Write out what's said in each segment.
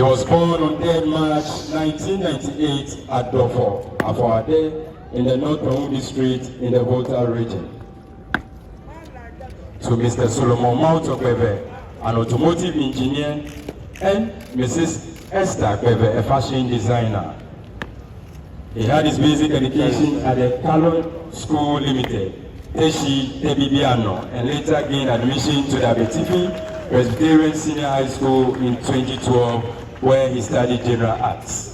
He was born on 3rd March 1998 at Dofo, Afuade, in the North Peru district in the Volta region. To Mr. Solomon Mauto-KYEBI, an automotive engineer, and Mrs. Esther KYEBI, a fashion designer. He had his basic education at the Colle School Limited, Teshi Tebibiano, and later gained admission to the Abetifi Presbyterian Senior High School in 2012, where he studied general arts.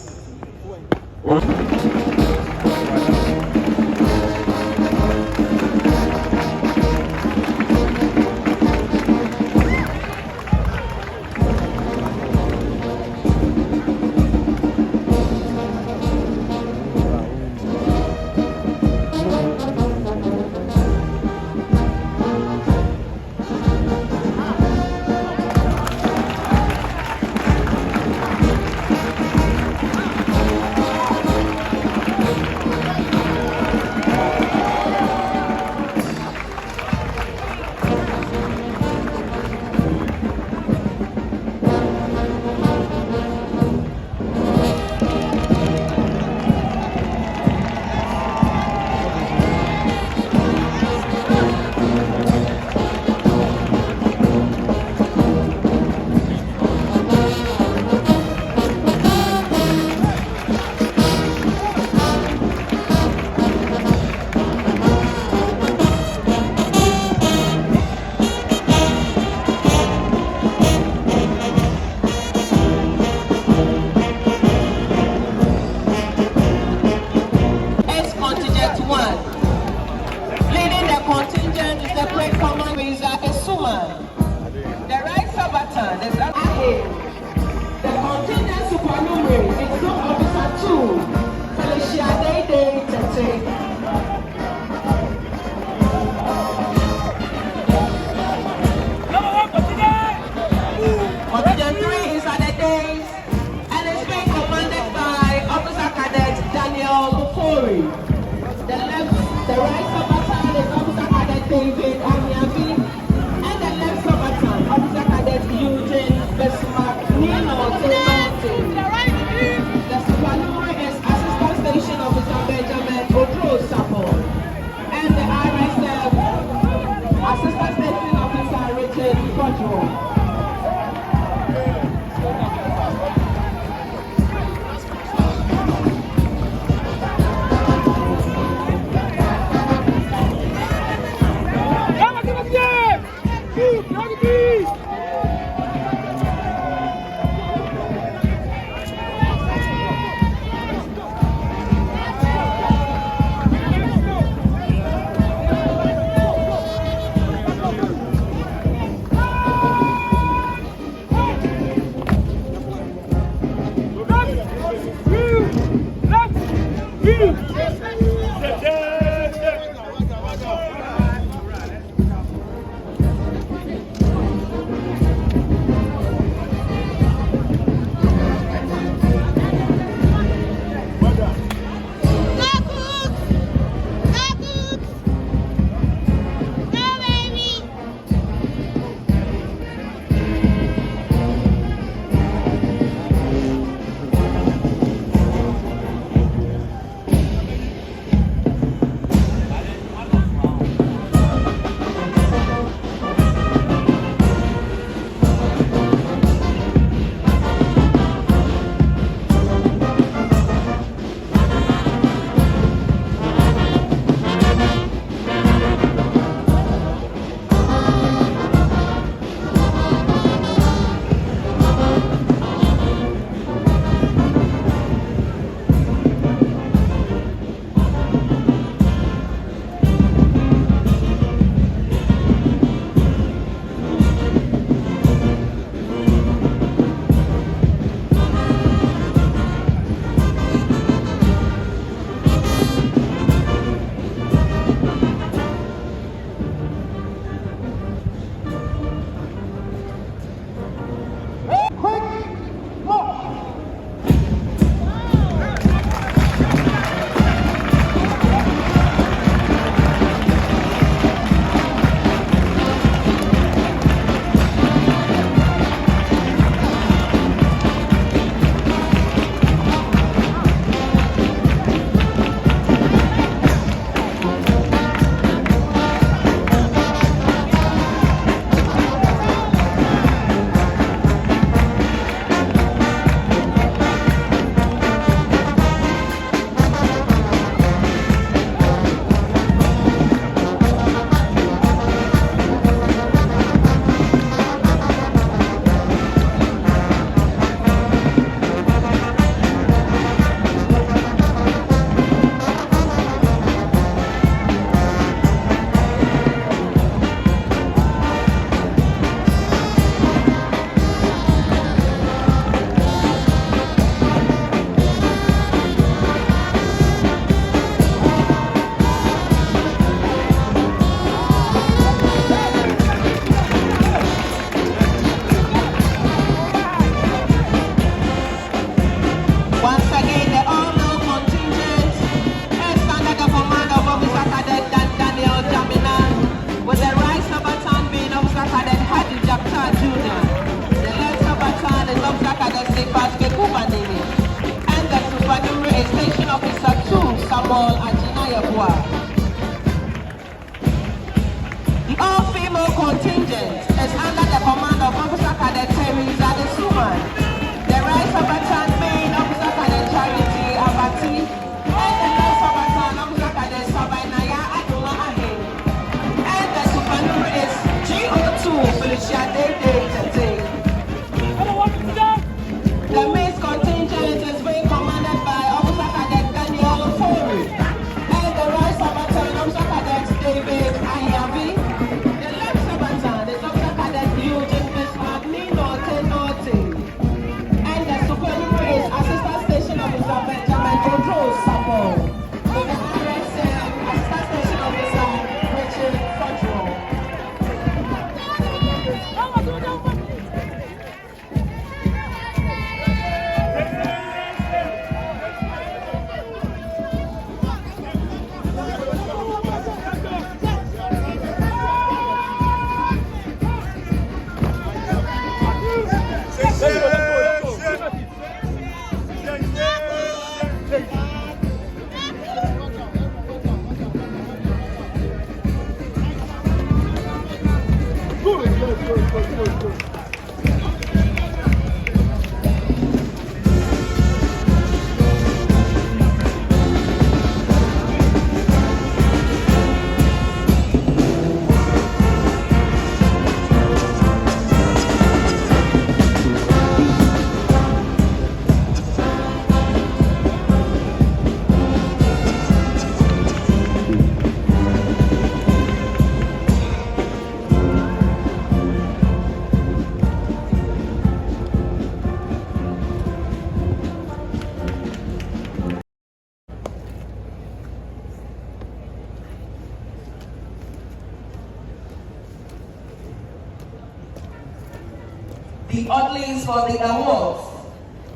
The oddlies for the awards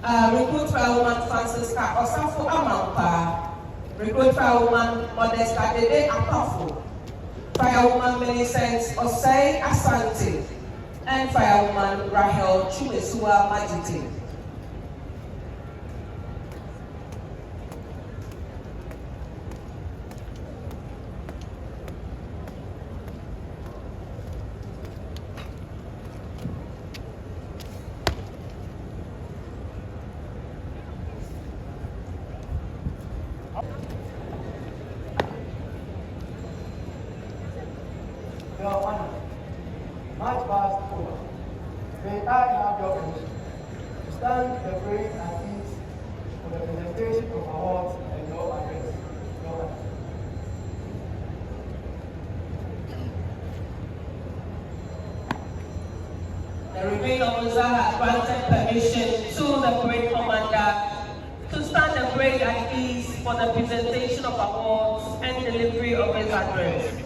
are Recruit Woman Francisca Osafo Amampa, Recruit Woman Modesta GEKYEBI-AKWADUM, Firewoman Millicent Osei Asante, and Firewoman Rahel Chumesua Majiti. Your Honor, much past over. May I have your permission to stand the parade at ease for the presentation of awards and your address. Your Honor. The reveal officer has granted permission to the parade commander to stand the parade at ease for the presentation of awards and delivery of his address.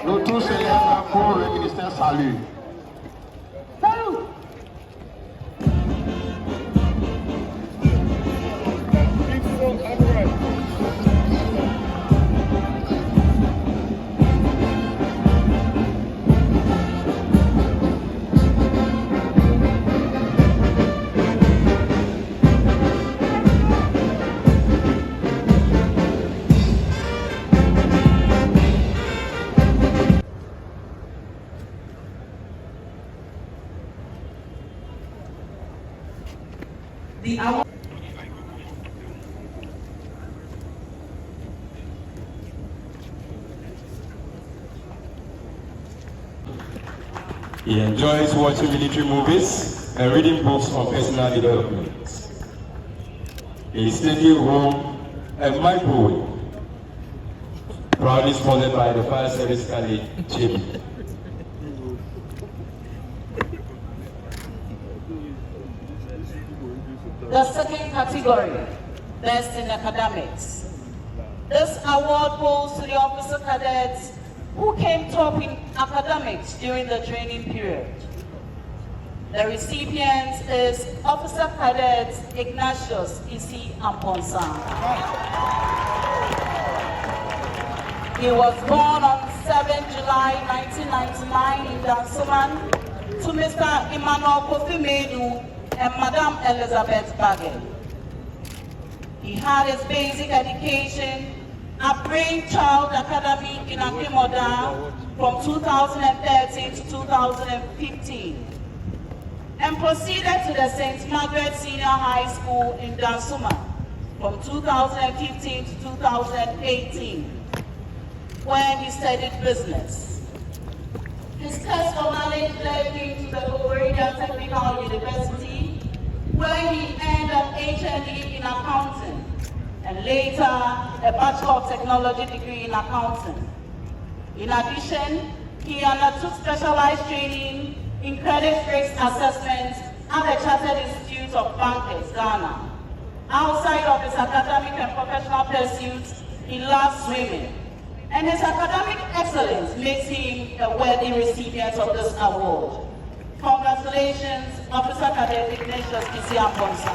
Nous tous célèbrons pour le ministère Salut. Salut! The award. He enjoys watching military movies and reading books on personal development. He is taking home a microwave, proudly sponsored by the Fire Service College, GEKYEBI. The second category, Best in Academics. This award goes to the officer cadets who came top in academics during the training period. The recipient is Officer Cadet Ignatius Isi Amponsan. He was born on 7 July 1999 in Dansoman to Mr. Emmanuel Kofi Medu and Madame Elizabeth Bagel. He had his basic education at Brainchild Academy in Akimoda from 2013 to 2015. and proceeded to the St. Margaret Senior High School in Dansuma from 2015 to 2018, where he studied business. His quest for knowledge led him to the Florida Technical University, where he earned an HND in accounting and later a Bachelor of Technology degree in accounting. In addition, he undertook specialized training in credit risk assessment at the Chartered Institute of Bankers, Ghana. Outside of his academic and professional pursuits, he loves swimming, and his academic excellence makes him a worthy recipient of this award. Congratulations, Officer Cadet Ignatius Kisi-Aponsa.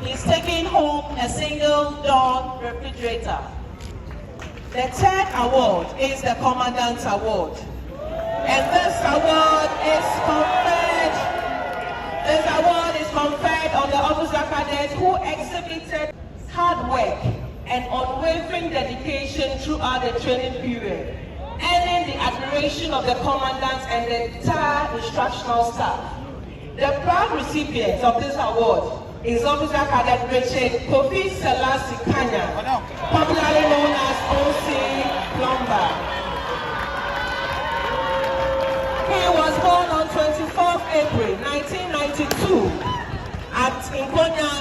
He's taking home a single-door refrigerator. The third award is the Commandant's Award. And this award is conferred on the officer cadets who exhibited hard work and unwavering dedication throughout the training period, earning the admiration of the commandant and the entire instructional staff. The proud recipient of this award is Officer Cadet Richard Kofi Selassie Kanya, popularly known as O.C. Plumber. He was born on 24th April 1992 at Inkonya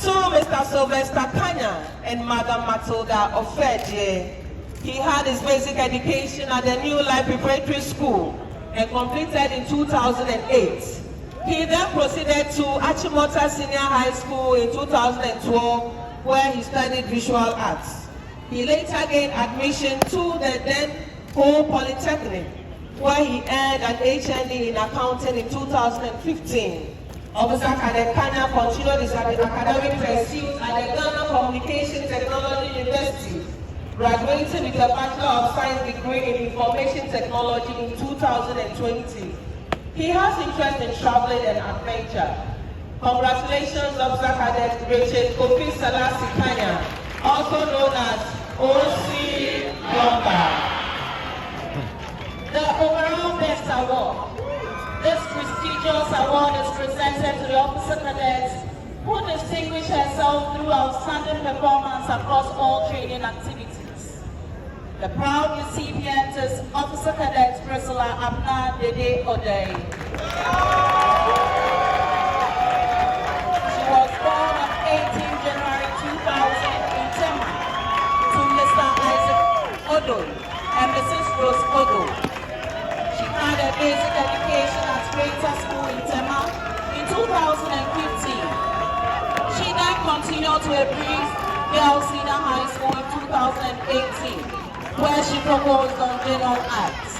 to Mr. Sylvester Kanya and Madam Matilda Ofedje. He had his basic education at the New Life Preparatory School and completed in 2008. He then proceeded to Achimota Senior High School in 2012, where he studied visual arts. He later gained admission to the then Colle Polytechnic, where he earned an HND in accounting in 2015. Officer Cadet Kanya continued his academic pursuits at the Ghana Communication Technology University, graduating with a Bachelor of Science degree in Information Technology in 2020. He has interest in traveling and adventure. Congratulations, Officer Cadet Richard Kofi Selassie Kanya, also known as O.C. Plumber. The overall best award. This prestigious award is presented to the officer cadets who distinguish herself through outstanding performance across all training activities. The proud recipient is Officer Cadet Priscilla Abna Dede Odei. She was born on 18 January 2000 in Tema to Mr. Isaac Odo and Mrs. Rose Odo. She had a basic education at Greater School in Tema in 2015. She then continued to a brief Girls Senior High School in 2018. Where she proposed on general arts.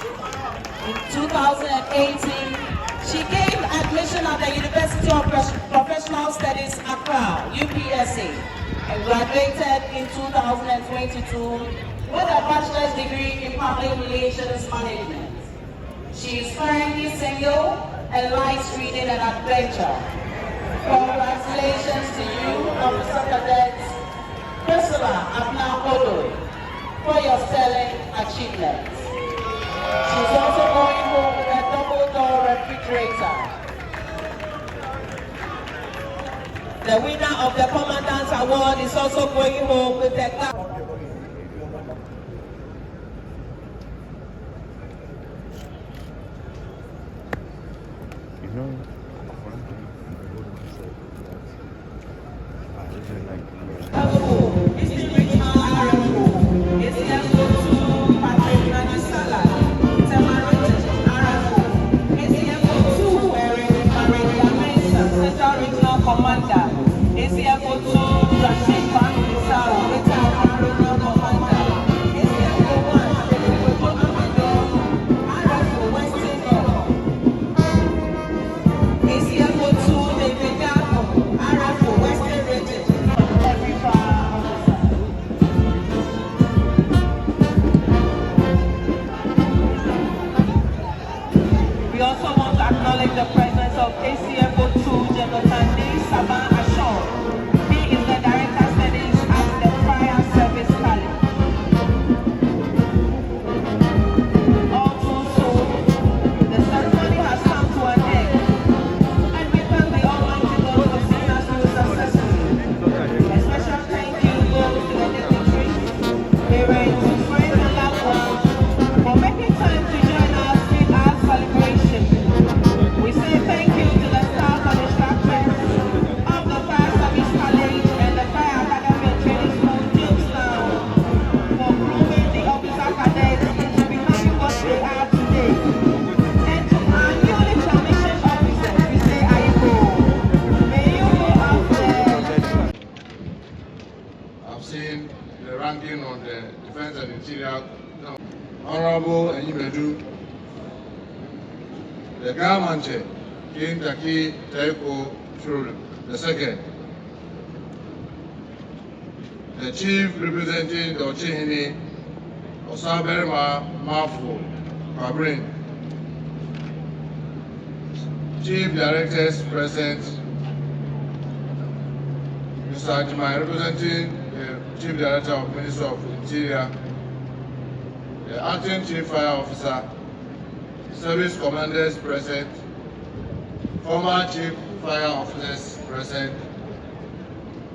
In 2018, she gained admission at the University of Professional Studies, ACCRA, UPSA, and graduated in 2022 with a bachelor's degree in public relations management. She is currently single and likes reading and adventure. Congratulations to you, Officer Cadet Priscilla Abna Odo, for your sterling achievements. She's also going home with a double-door refrigerator. The winner of the Commandant's Award is also going home with a has come and Interior, Honorable Enyimedu, the government, King KYEBI-AKWADUM the second, the Chief representing the Ochihini, Osaberma Mafu Fabrin, Chief Directors present, Mr. Ajimai representing the Chief Director of Ministry of Interior, the Acting Chief Fire Officer, Service Commanders present, former Chief Fire Officers present,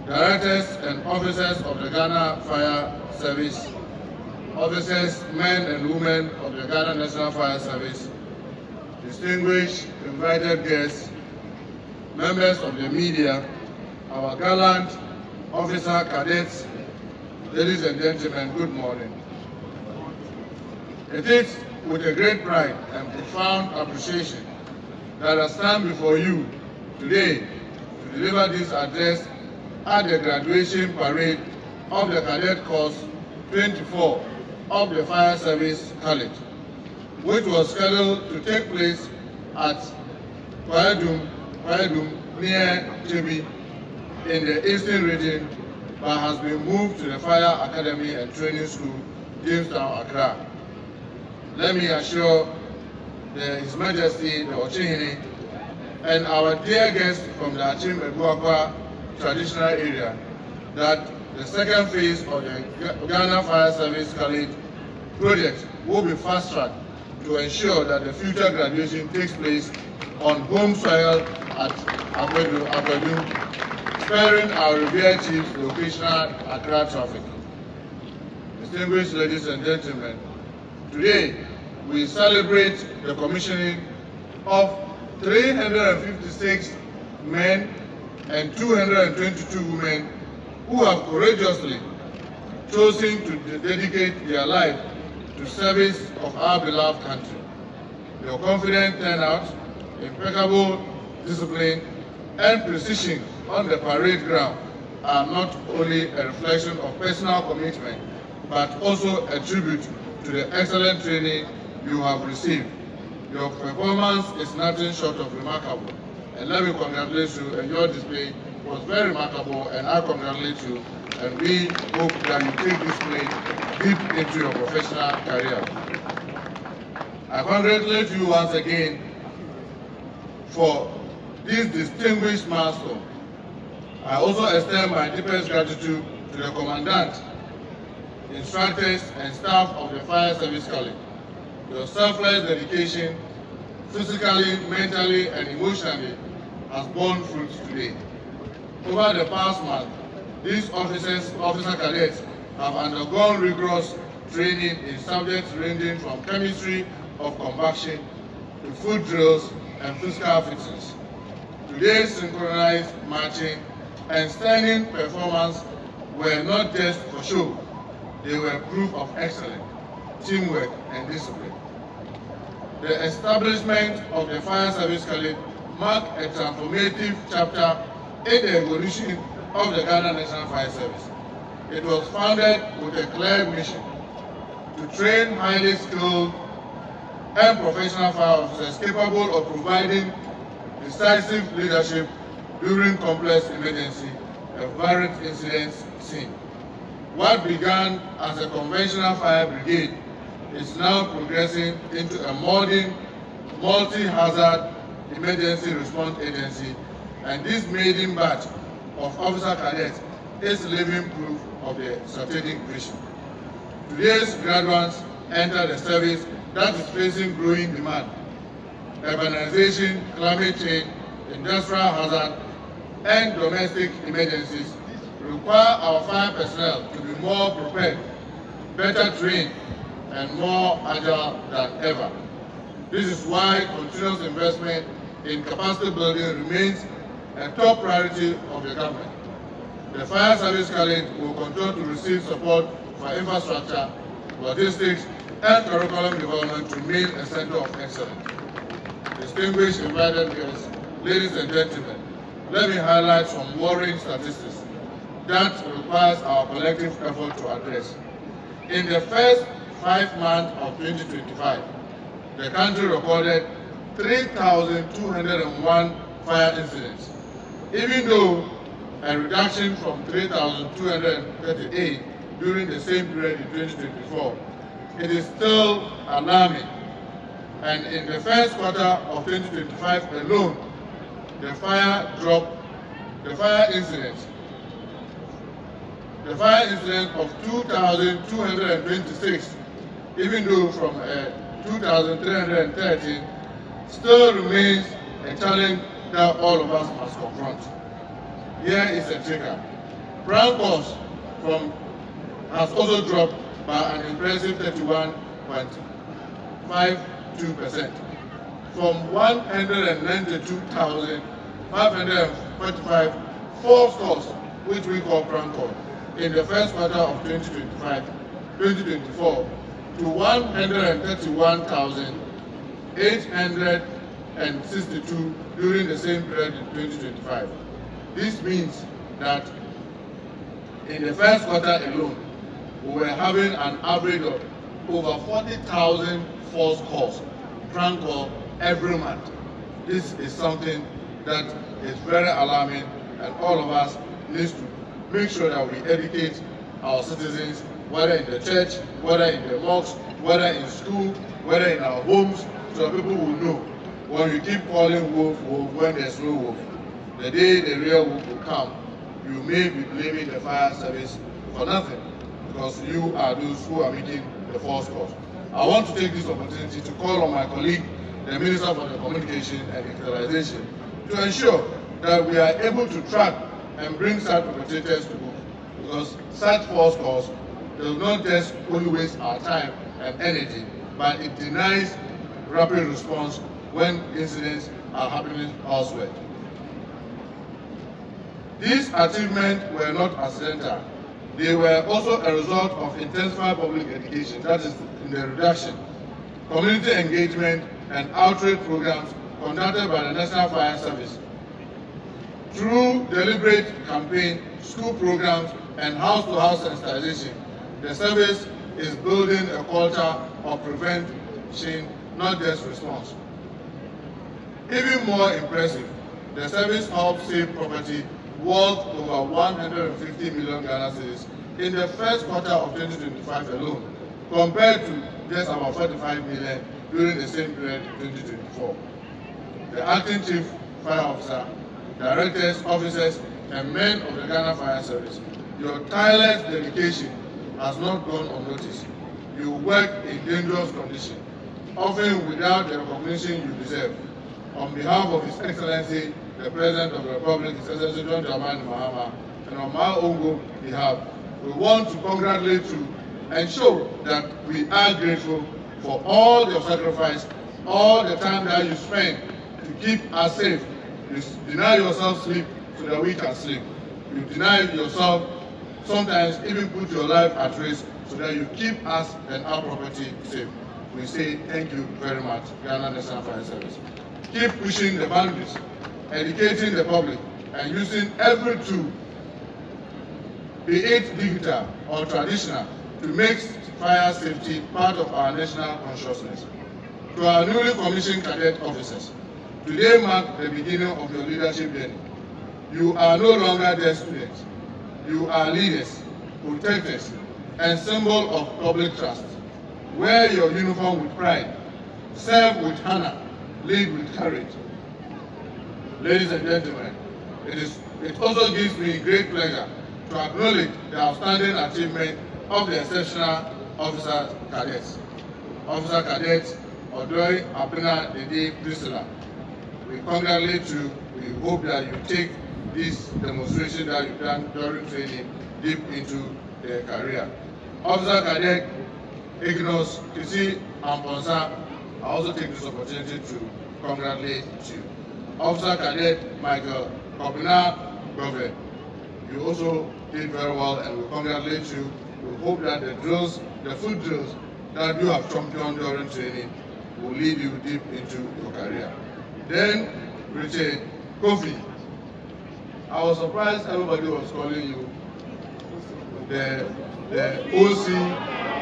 Directors and Officers of the Ghana Fire Service, officers, men and women of the Ghana National Fire Service, distinguished invited guests, members of the media, our gallant officer cadets, ladies and gentlemen, good morning. It is with a great pride and profound appreciation that I stand before you today to deliver this address at the graduation parade of the Cadet Course 24 of the Fire Service College, which was scheduled to take place at KYEBI-AKWADUM near GEKYEBI in the Eastern region, but has been moved to the Fire Academy and Training School, Jamestown, Accra. Let me assure His Majesty the Ochihini and our dear guests from the Achim Ebuakwa traditional area that the second phase of the Ghana Fire Service College project will be fast-tracked to ensure that the future graduation takes place on home soil at AKWADUM, sparing our revered chiefs the occasional Accra traffic. Distinguished ladies and gentlemen, today we celebrate the commissioning of 356 men and 222 women who have courageously chosen to dedicate their life to service of our beloved country. Your confident turnout, impeccable discipline, and precision on the parade ground are not only a reflection of personal commitment, but also a tribute to the excellent training you have received. Your performance is nothing short of remarkable, and let me congratulate you, and your display was very remarkable, and I congratulate you, and we hope that you take this play deep into your professional career. I congratulate you once again for this distinguished milestone. I also extend my deepest gratitude to the Commandant, instructors, and staff of the Fire Service College. Your selfless dedication, physically, mentally, and emotionally, has borne fruit today. Over the past month, these officer cadets have undergone rigorous training in subjects ranging from chemistry of combustion to food drills and physical fitness. Today's synchronized marching and standing performance were not just for show, they were proof of excellence, teamwork, and discipline. The establishment of the Fire Service College marked a transformative chapter in the evolution of the Ghana National Fire Service. It was founded with a clear mission to train highly skilled and professional fire officers capable of providing decisive leadership during complex emergency and varied incidents scene. What began as a conventional fire brigade is now progressing into a modern, multi-hazard emergency response agency, and this maiden batch of officer cadets is living proof of the strategic vision. Today's graduates enter the service that is facing growing demand. Urbanization, climate change, industrial hazard, and domestic emergencies require our fire personnel to be more prepared, better trained, and more agile than ever. This is why continuous investment in capacity building remains a top priority of the government. The Fire Service College will continue to receive support for infrastructure, logistics, and curriculum development to remain a center of excellence. Distinguished invited guests, ladies and gentlemen, let me highlight some worrying statistics that requires our collective effort to address. In the first 5 months of 2025, the country recorded 3,201 fire incidents, even though a reduction from 3,238 during the same period in 2024. It is still alarming, and in the first quarter of 2025 alone, the fire incidents of 2,226, even though from 2,313, still remains a challenge that all of us must confront. Here is a trigger. Prank calls has also dropped by an impressive 31.52%, from 192,545 false calls, which we call prank calls, in the first quarter of 2024 to 131,862 during the same period in 2025. This means that in the first quarter alone, we were having an average of over 40,000 false calls, prank calls, every month. This is something that is very alarming, and all of us need to make sure that we educate our citizens, whether in the church, whether in the mosque, whether in school, whether in our homes, so that people will know when you keep calling wolf, wolf, when there's no wolf, the day the real wolf will come, you may be blaming the fire service for nothing, because you are those who are making the false calls. I want to take this opportunity to call on my colleague, the Minister for the Communication and Digitalization, to ensure that we are able to track and bring such perpetrators to book, because such false calls will not just only waste our time and energy, but it denies rapid response when incidents are happening elsewhere. These achievements were not accidental. They were also a result of intensified public education, that is in the reduction, community engagement and outreach programs conducted by the National Fire Service. Through deliberate campaign, school programs, and house-to-house sensitization, the service is building a culture of prevention, not just response. Even more impressive, the service helped save property worth over 150 million Ghana cedis in the first quarter of 2025 alone, compared to just about 45 million during the same period in 2024. The acting chief fire officer, directors, officers, and men of the Ghana Fire Service, your tireless dedication has not gone unnoticed. You work in dangerous conditions, often without the recognition you deserve. On behalf of His Excellency, the President of the Republic, His Excellency John Dramani Mahama, and on my own behalf, we want to congratulate you and show that we are grateful for all your sacrifice, all the time that you spend to keep us safe. You deny yourself sleep so that we can sleep. You deny yourself, sometimes even put your life at risk so that you keep us and our property safe. We say thank you very much, Ghana National Fire Service. Keep pushing the boundaries, educating the public, and using every tool, be it digital or traditional, to make fire safety part of our national consciousness. To our newly commissioned cadet officers, today marks the beginning of your leadership journey. You are no longer just students. You are leaders, protectors, and symbol of public trust. Wear your uniform with pride, serve with honor, lead with courage. Ladies and gentlemen, it also gives me great pleasure to acknowledge the outstanding achievement of the exceptional officer cadets. Officer cadets Odoi Apina Dede Priscilla, we congratulate you. We hope that you take this demonstration that you've done during training deep into their career. Officer Cadet Ignos Kisi Amponsa, I also take this opportunity to congratulate you. Officer Cadet Michael Kopina Governor, you also did very well, and we congratulate you. We hope that the drills, the food drills that you have championed during training will lead you deep into your career. Then, Richard Kofi, I was surprised everybody was calling you the OC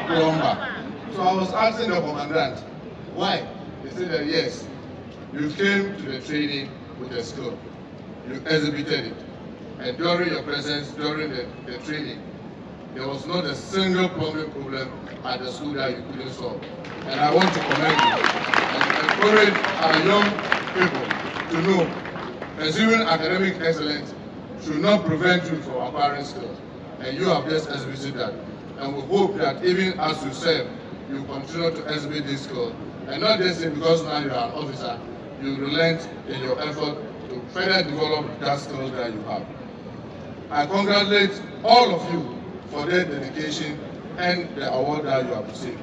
plumber. So I was asking the commandant, why? He said that yes, you came to the training with a skill. You exhibited it. And during your presence, during the training, there was not a single plumbing problem at the school that you couldn't solve. And I want to commend you and encourage our young people to know pursuing academic excellence should not prevent you from acquiring skills. And you have just exhibited that. And we hope that even as you serve, you continue to exhibit these skills. And not just say because now you are an officer, you relent in your effort to further develop that skills that you have. I congratulate all of you for their dedication and the award that you have received.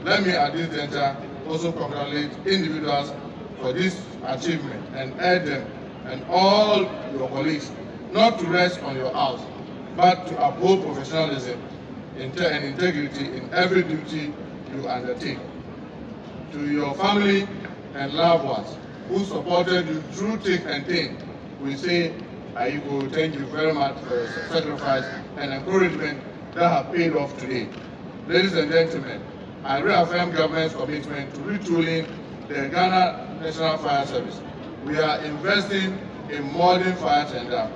Let me at this juncture also congratulate individuals for this achievement and urge them and all your colleagues not to rest on your house, but to uphold professionalism and integrity in every duty you undertake. To your family and loved ones who supported you through thick and thin, we say, Aiko, thank you very much for your sacrifice and encouragement that have paid off today. Ladies and gentlemen, I reaffirm government's commitment to retooling the Ghana National Fire Service. We are investing in modern fire tender,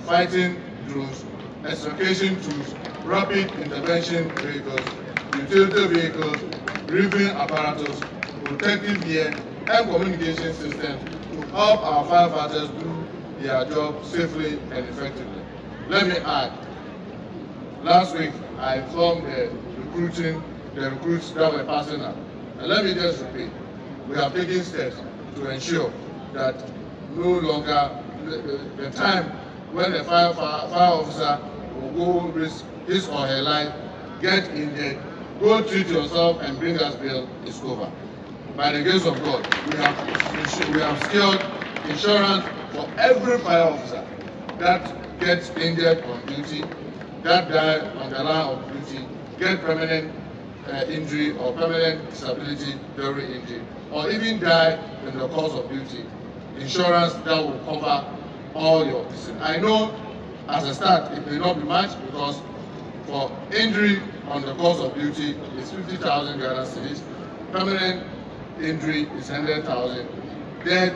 fighting drones, extrication tools, rapid intervention vehicles, utility vehicles, breathing apparatus, protective gear, and communication systems to help our firefighters do their job safely and effectively. Let me add, last week I informed the recruits that were passing out. And let me just repeat, we have taken steps to ensure that no longer the time when a fire officer will go risk his or her life, get injured, go treat yourself and bring us bill is over. By the grace of God, we have secured insurance for every fire officer that gets injured on duty, that died on the line of duty, get permanent injury or permanent disability during injury, or even die in the course of duty. Insurance that will cover all your business. I know as a start it may not be much because for injury on the course of duty is 50,000 Ghana cedis, permanent injury is 100,000, death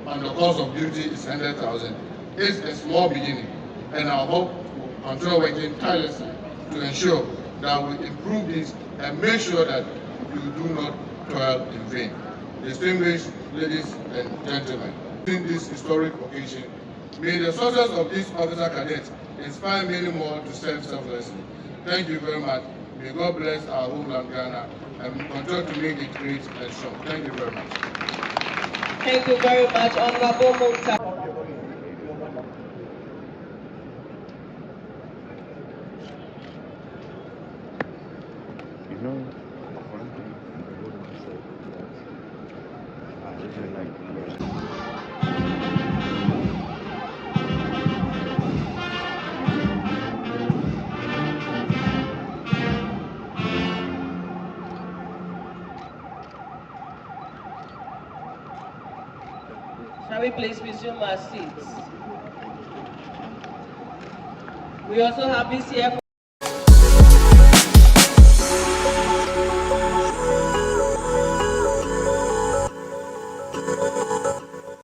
on the course of duty is 100,000. It's a small beginning, and I hope we'll continue working tirelessly to ensure that we improve this and make sure that you do not toil in vain. Distinguished ladies and gentlemen, in this historic occasion, may the success of this officer cadets inspire many more to serve selflessly. Thank you very much. May God bless our homeland Ghana and continue to make it great and strong. Thank you very much. Thank you very much, Honorable Munta. Shall we please resume our seats? We also have this here.